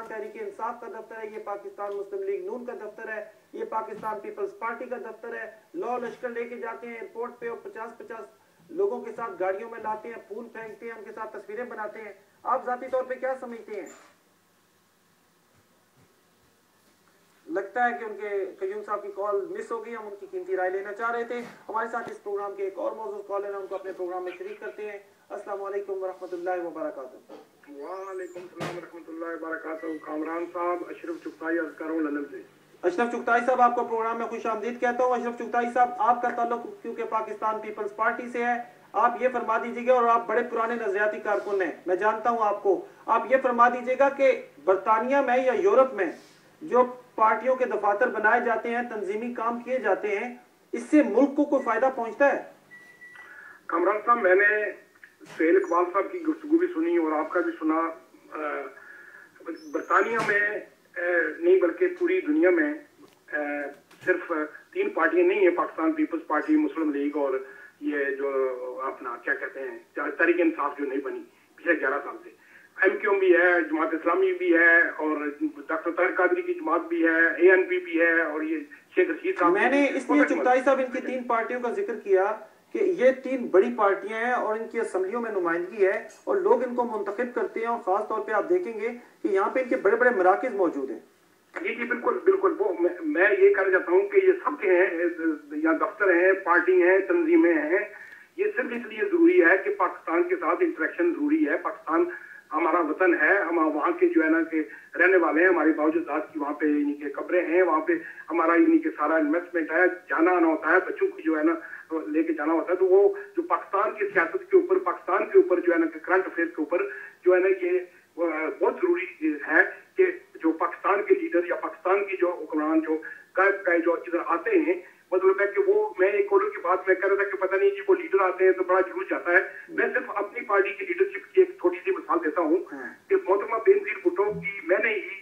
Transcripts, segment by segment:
पाकिस्तान तहरीक इंसाफ का दफ्तर है, ये पाकिस्तान मुस्लिम लीग नून का दफ्तर है, ये पाकिस्तान पीपल्स पार्टी का दफ्तर है। लॉ लश्कर लेके जाते हैं एयरपोर्ट पे और 50-50 लोगों के साथ गाड़ियों में लाते हैं, फूल फेंकते हैं, उनके साथ तस्वीरें बनाते हैं। आप जाती तौर पे क्या समझते हैं? लगता है कि उनके कयूम साहब की कॉल मिस हो गई, हम उनकी कीमती राय लेना चाह रहे थे। हमारे साथ इस प्रोग्राम के एक और मौजूद कॉलर हैं, उनको अपने प्रोग्राम में शरीक करते हैं। अस्सलाम वालेकुम वरहमतुल्लाहि वबरकातुहू। वालेकुम सलाम वरहमतुल्लाहि वबरकातुहू। कामरान साहब, अशरफ चुगताई अर्ज कर रहा हूं लंदन से। अशरफ चुगताई साहब, आपको प्रोग्राम में खुश आमदीद कहता हूँ। अशरफ चुगताई साहब, आपका ताल्लुक क्योंकि पाकिस्तान पीपल्स पार्टी से है, आप ये फरमा दीजिएगा, और आप बड़े पुराने नजरियाती कारकुन हैं, मैं जानता हूँ आपको, आप ये फरमा दीजिएगा कि बरतानिया में या यूरोप में जो पार्टियों के दफातर बनाए जाते हैं, तंजीमी काम किए जाते हैं, इससे मुल्क को कोई फायदा पहुंचता है? कामरान साहब, मैंने सुहेल इकबाल साहब की गुफ्तगू भी सुनी और आपका भी सुना। बरतानिया में नहीं बल्कि पूरी दुनिया में सिर्फ 3 पार्टियां नहीं है, पाकिस्तान पीपल्स पार्टी, मुस्लिम लीग और ये जो अपना क्या कहते हैं तहरीक इंसाफ जो नहीं बनी पिछले 11 साल से। MQM भी है, जमात इस्लामी भी है, और डॉक्टर तारिक कादरी की जमात भी है, ANP भी है, और ये शेख रशीद साहब। मैंने इसलिए चुगताई साहब इनकी 3 पार्टियों का जिक्र किया कि ये 3 बड़ी पार्टियां हैं और इनकी असम्बलियों में नुमाइंदगी है और लोग इनको मुंतखब करते हैं, और खास तौर पे आप देखेंगे कि यहाँ पे इनके बड़े बड़े मराकिज मौजूद हैं। जी जी बिल्कुल बिल्कुल, वो मैं ये कहना चाहता हूँ कि ये सब के हैं, यहाँ दफ्तर हैं, पार्टी हैं, तंजीमें हैं। ये सिर्फ इसलिए जरूरी है कि पाकिस्तान के साथ इंटरेक्शन जरूरी है। पाकिस्तान हमारा वतन है, हम वहाँ के जो है ना के रहने वाले हैं, हमारी बावजूदात की वहाँ पे इन्हीं के कब्रें हैं, वहाँ पे हमारा इन्हीं के सारा इन्वेस्टमेंट है, जाना आना होता है, बच्चों को जो है ना लेके जाना होता है। तो वो जो पाकिस्तान की सियासत के ऊपर, पाकिस्तान के ऊपर जो है ना करंट अफेयर के ऊपर जो है ना ये बहुत जरूरी है कि जो पाकिस्तान के लीडर या पाकिस्तान की जो हुक्मरान जो जो इधर आते हैं, मतलब है कि वो, मैं एक कॉलर की बात मैं कह रहा था कि पता नहीं जी वो लीडर आते हैं तो बड़ा जुलूस जाता है। मैं सिर्फ अपनी पार्टी की लीडरशिप की एक छोटी सी मिसाल देता हूँ कि मोहतरमा बेनजीर भुट्टो की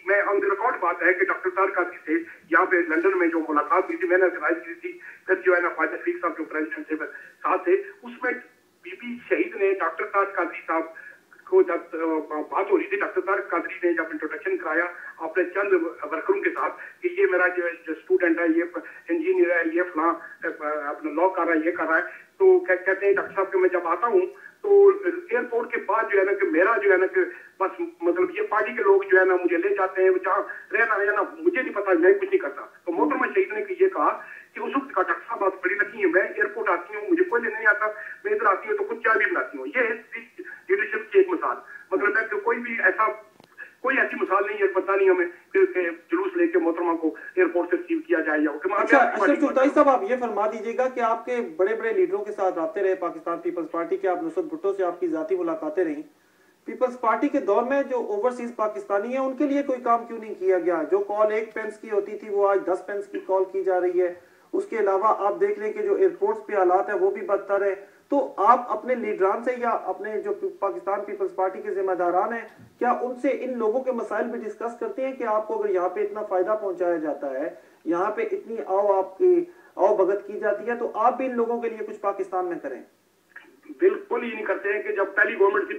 मैं ऑन द रिकॉर्ड बात है कि डॉक्टर तारिक कादरी से यहाँ पे लंदन में जो मुलाकात हुई थी, मैंने ऑर्गेनाइज की थी, फिर जो है ना ख्वाजा शरीफ साहब जो प्रेसिडेंट थे साथ थे, उसमें बीबी शहीद ने डॉक्टर तारिक कादरी साहब को जब बात हो रही थी, डॉक्टर तारिक कादरी ने जब इंट्रोडक्शन कराया अपने चंद वर्करों के साथ कि ये मेरा जो स्टूडेंट है, ये इंजीनियर है, ये फलां अपना लॉ कर रहा है, ये कर रहा है, तो कहते हैं डॉक्टर साहब के मैं जब आता हूँ तो एयरपोर्ट के बाद जो है ना कि मेरा जो है ना कि बस मतलब ये पार्टी के लोग जो है ना मुझे ले जाते हैं, जहाँ रहना है ना मुझे नहीं पता, मैं कुछ नहीं करता। तो मोहतरमा शहीद ने ये कहा कि उस वक्त का डॉक्टर साहब बात बड़ी लगी है, मैं एयरपोर्ट आती हूँ, मुझे कोई लेने नहीं आता, मैं इधर आती हूँ तो कुछ चाय भी बनाती हूँ। ये है लीडरशिप की एक मिसाल। मतलब है कि कोई ऐसी मिसाल नहीं है बरतानिया में जुलूस लेके मोहतरमा को एयरपोर्ट से रिसीव किया जाए। अच्छा अशरफ चुगताई साहब, आप ये फरमा दीजिएगा कि आपके बड़े बड़े लीडरों के साथ आते रहे पाकिस्तान पीपल्स पार्टी के, आप नुसरत भुट्टो से आपकी जाती मुलाकातें रही, पीपल्स पार्टी के दौर में जो ओवरसीज पाकिस्तानी है उनके लिए कोई काम क्यों नहीं किया गया? जो कॉल 1 पेंस की होती थी वो आज 10 पेंस की कॉल की जा रही है। उसके अलावा आप देख लें कि जो एयरपोर्ट्स पे हालात है वो भी बदतर है। तो आप अपने लीडरान से या अपने जो पाकिस्तान पीपल्स पार्टी के जिम्मेदारान हैं, क्या उनसे इन लोगों के मसाइल भी डिस्कस करते हैं कि आपको अगर यहाँ पे इतना फायदा पहुंचाया जाता है, यहाँ पे इतनी आओ भगत की जाती है, तो आप भी इन लोगों के लिए कुछ पाकिस्तान में करें? बिल्कुल ये नहीं करते हैं कि जब पहली गवर्नमेंट थी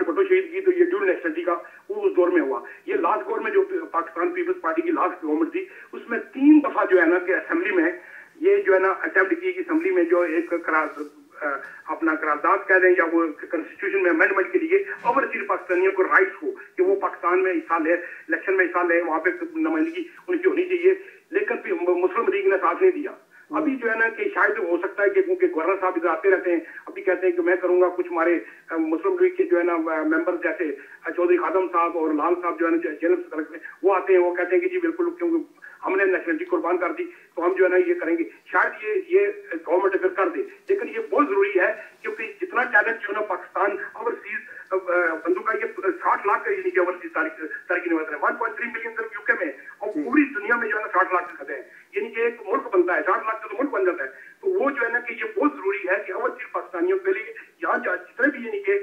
भुट्टो शहीद की तो ये ड्यूल नेशनलिटी का वो उस दौर में हुआ। ये लास्ट गवर्नमेंट जो पाकिस्तान पीपल्स पार्टी की लास्ट गवर्नमेंट थी उसमें 3 दफा जो है ना कि असेंबली में ये जो है ना अटेम्प्ट की असेंबली में जो एक अपना करारदाद कह दें या वो कॉन्स्टिट्यूशन में अमेंडमेंट के लिए ओवरसीज पाकिस्तानियों को राइट्स हो कि वो पाकिस्तान में हिस्सा ले, इलेक्शन में हिस्सा ले, वहाँ पे नुमाइंदगी उनकी होनी चाहिए, लेकिन मुस्लिम लीग ने साथ नहीं दिया। अभी जो है ना कि शायद हो सकता है कि क्योंकि गवर्नर साहब इधर आते रहते हैं, अभी कहते हैं कि मैं करूंगा, कुछ हमारे मुस्लिम लीग के जो है ना मेंबर जैसे चौधरी खादम साहब और लाल साहब जो है ना जेल में वो आते हैं, वो कहते हैं कि जी बिल्कुल क्योंकि हमने नेशनलिटी कुर्बान कर दी तो हम जो है ना ये करेंगे। शायद ये गवर्नमेंट अगर कर दे, लेकिन ये बहुत जरूरी है क्योंकि जितना चैलेंज जो है ना पाकिस्तान ओवरसीज बंदूक का ये 60 लाख यानी कि ओवरसीज तारीख है 1.3 मिलियन सिर्फ यूके में, और पूरी दुनिया में जो है ना 60 लाख से हैं, यानी कि एक मुल्क बनता है, 60 लाख से तो मुल्क बन जाता है। तो वो जो है ना कि ये बहुत जरूरी है कि ओवरसीज पाकिस्तानियों के लिए यहाँ जितने भी यानी कि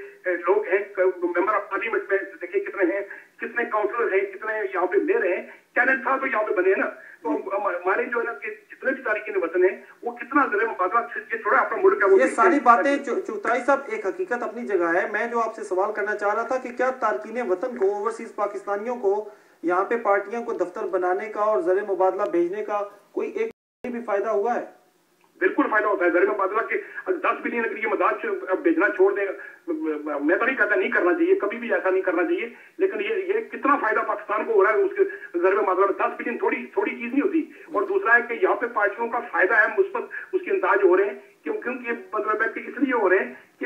लोग हैं मेंबर ऑफ पार्लियामेंट में देखिए कितने हैं, कितने काउंसलर हैं, कितने यहाँ पे मेयर हैं, कैबिनेट साहब तो यहाँ पे बने हैं ना, तो हमारे जो है ना कि जितने भी तारीख वतन है वो कितना जरा मुकाबला, ये थोड़ा अपना मुल्क है, वो ये सारी बातें चुगताई साहब एक हकीकत अपनी जगह है। मैं जो आपसे सवाल करना चाह रहा था कि क्या तारकीन वतन को, ओवरसीज पाकिस्तानियों को यहाँ पे पार्टियों को दफ्तर बनाने का और जर मुबादला भेजने का कोई एक भी फायदा हुआ है? बिल्कुल फायदा होता है। जर मुबादला के 10 बिलियन अगर ये मदद भेजना छोड़ देगा, मैं तो नहीं कहता नहीं करना चाहिए, कभी भी ऐसा नहीं करना चाहिए, लेकिन ये कितना फायदा पाकिस्तान को हो रहा है उसके जर मुबादला में। 10 बिलियन थोड़ी चीज नहीं होती। और दूसरा है कि यहाँ पे पार्टियों का फायदा है, मुस्बत उसके अंदाज हो रहे हैं, क्योंकि मतलब है कि इसलिए हो रहे हैं कि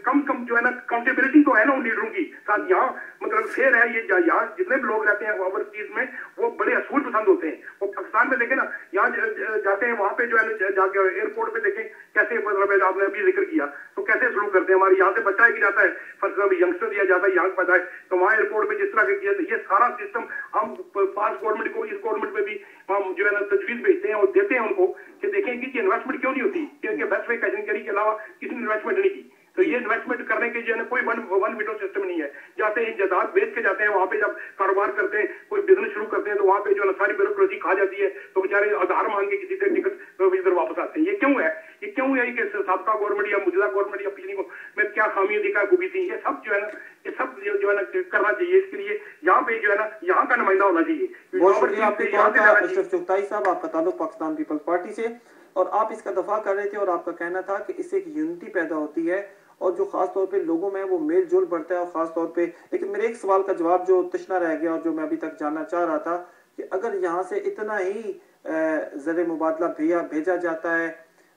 कम से कम जो है ना अकाउंटेबिलिटी तो है ना उन लीडरों की साथ। यहाँ मतलब फेयर है, ये यहाँ जितने भी लोग रहते हैं ओवरसीज में वो बड़े असूल पसंद होते हैं। वो पाकिस्तान में देखें ना, यहाँ जाते हैं वहां पे जो है जाके एयरपोर्ट पे देखें कैसे, मतलब आपने अभी जिक्र किया तो कैसे शुरू करते हैं। हमारे यहाँ से बच्चा ही जाता है, फर्स्ट यंगस्टर दिया जाता है यहाँ पता है, तो वहाँ एयरपोर्ट पे जिस तरह के किया, ये सारा सिस्टम हम पास गवर्नमेंट को, इस गवर्नमेंट में भी हम जो है ना तजवीज भेजते हैं और देते हैं उनको कि देखें कि इन्वेस्टमेंट क्यों नहीं होती, क्योंकि बेस्ट वे कैटेगरी के अलावा किसी ने इन्वेस्टमेंट नहीं की। तो ये इन्वेस्टमेंट करने के जो है कोई वन विंडो सिस्टम नहीं है। जाते हैं जायदाद बेच के जाते हैं, वहां पे जब कारोबार करते हैं, कोई बिजनेस शुरू करते हैं, तो वहां पे जो है सारी ब्यूरोक्रेसी खा जाती है, तो बेचारे आधार मांग के किसी से टिकट इधर वापस आते हैं। ये क्यों है? ये क्यों है कि साबका गवर्नमेंट या मौजूदा गवर्नमेंट या पिछली में क्या खामियां दिखा खूबी थी? ये सब जो है ना, ये सब जो है ना करना चाहिए। इसके लिए यहाँ पे जो है ना यहाँ का नुमाइंदा होना चाहिए। बहुत शुक्रिया आपके कॉल का अशरफ चुगताई साहब, आपका ताल्लुक पाकिस्तान पीपल्स पार्टी से, और आप इसका दफा कर रहे थे और आपका कहना था कि इससे एक यूनिटी पैदा होती है और जो खास तौर पे लोगों में वो मेल जोल बढ़ता है। और खास तौर पे लेकिन मेरे एक सवाल का जवाब जो तशना रह गया और जो मैं अभी तक जानना चाह रहा था कि अगर यहाँ से इतना ही ज़र मुबादला भेजा जाता है,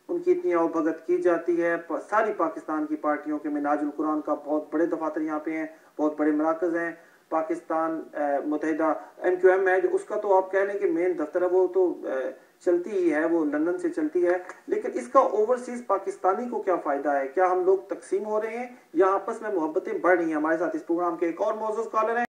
उनकी इतनी आवभगत की जाती है, सारी पाकिस्तान की पार्टियों के मिनाजुल कुरान का बहुत बड़े दफातर यहाँ पे हैं, बहुत बड़े मराकज हैं, पाकिस्तान मुत्तहिदा MQM है जो उसका तो आप कह लें कि मेन दफ्तर है, वो तो चलती ही है, वो लंदन से चलती है, लेकिन इसका ओवरसीज पाकिस्तानी को क्या फायदा है? क्या हम लोग तकसीम हो रहे हैं या आपस में मोहब्बतें बढ़ रही हैं? हमारे साथ इस प्रोग्राम के एक और मौजूद कॉलर हैं।